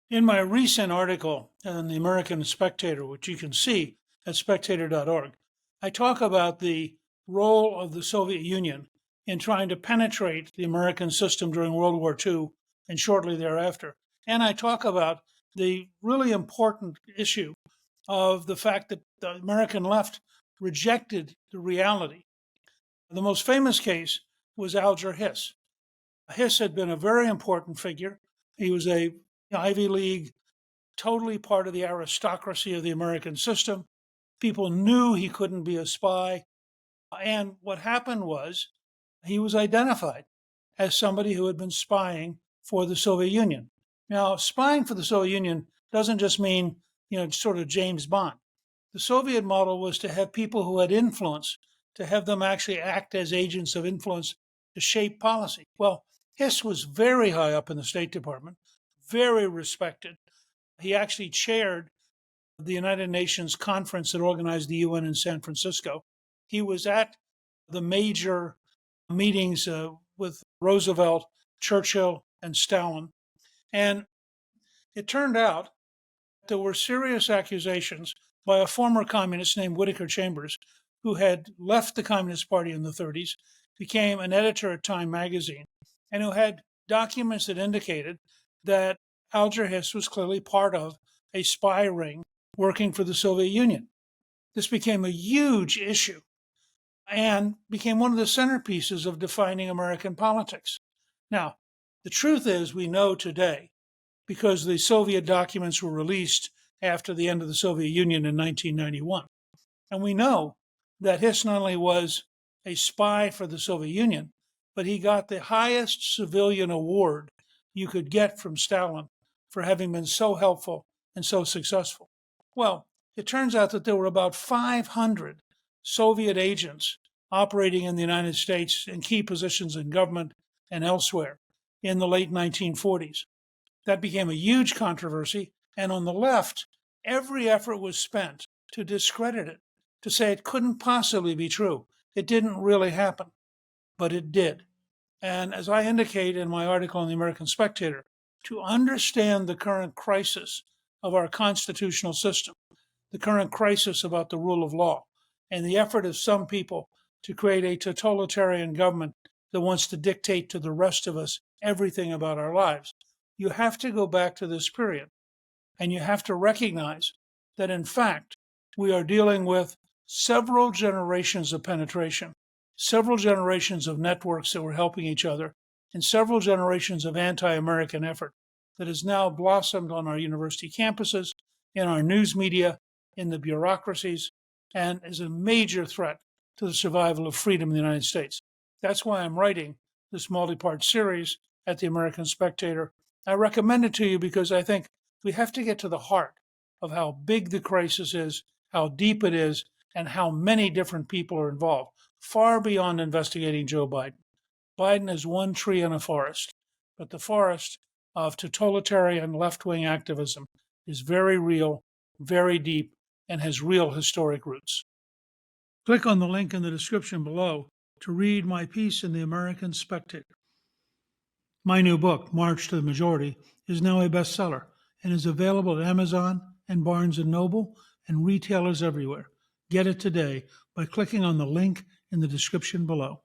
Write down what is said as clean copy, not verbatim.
In my recent article in the American Spectator, which you can see at spectator.org, I talk about the role of the Soviet Union in trying to penetrate the American system during World War II and shortly thereafter. And I talk about the really important issue of the fact that the American left rejected the reality. The most famous case was Alger Hiss. Hiss had been a very important figure. He was a Ivy League, totally part of the aristocracy of the American system. People knew he couldn't be a spy. And what happened was he was identified as somebody who had been spying for the Soviet Union. Now, spying for the Soviet Union doesn't just mean, sort of James Bond. The Soviet model was to have people who had influence, to have them actually act as agents of influence to shape policy. Well, Hiss was very high up in the State Department, very respected. He actually chaired the United Nations conference that organized the UN in San Francisco. He was at the major meetings with Roosevelt, Churchill, and Stalin. And it turned out there were serious accusations by a former communist named Whittaker Chambers, who had left the Communist Party in the 30s, became an editor at Time magazine, and who had documents that indicated that Alger Hiss was clearly part of a spy ring working for the Soviet Union. This became a huge issue and became one of the centerpieces of defining American politics. Now, the truth is, we know today, because the Soviet documents were released after the end of the Soviet Union in 1991, and we know that Hiss not only was a spy for the Soviet Union, but he got the highest civilian award you could get from Stalin for having been so helpful and so successful. Well, it turns out that there were about 500 Soviet agents operating in the United States in key positions in government and elsewhere in the late 1940s. That became a huge controversy, and on the left, every effort was spent to discredit it, to say it couldn't possibly be true. It didn't really happen, but it did. And as I indicate in my article in the American Spectator, to understand the current crisis of our constitutional system, the current crisis about the rule of law, and the effort of some people to create a totalitarian government that wants to dictate to the rest of us everything about our lives, you have to go back to this period. And you have to recognize that, in fact, we are dealing with several generations of penetration, several generations of networks that were helping each other, and several generations of anti-American effort that has now blossomed on our university campuses, in our news media, in the bureaucracies, and is a major threat to the survival of freedom in the United States. That's why I'm writing this multi-part series at the American Spectator. I recommend it to you because I think we have to get to the heart of how big the crisis is, how deep it is, and how many different people are involved, far beyond investigating Joe Biden. Biden is one tree in a forest, but the forest of totalitarian left-wing activism is very real, very deep, and has real historic roots. Click on the link in the description below to read my piece in the American Spectator. My new book, March to the Majority, is now a bestseller and is available at Amazon and Barnes & Noble and retailers everywhere. Get it today by clicking on the link in the description below.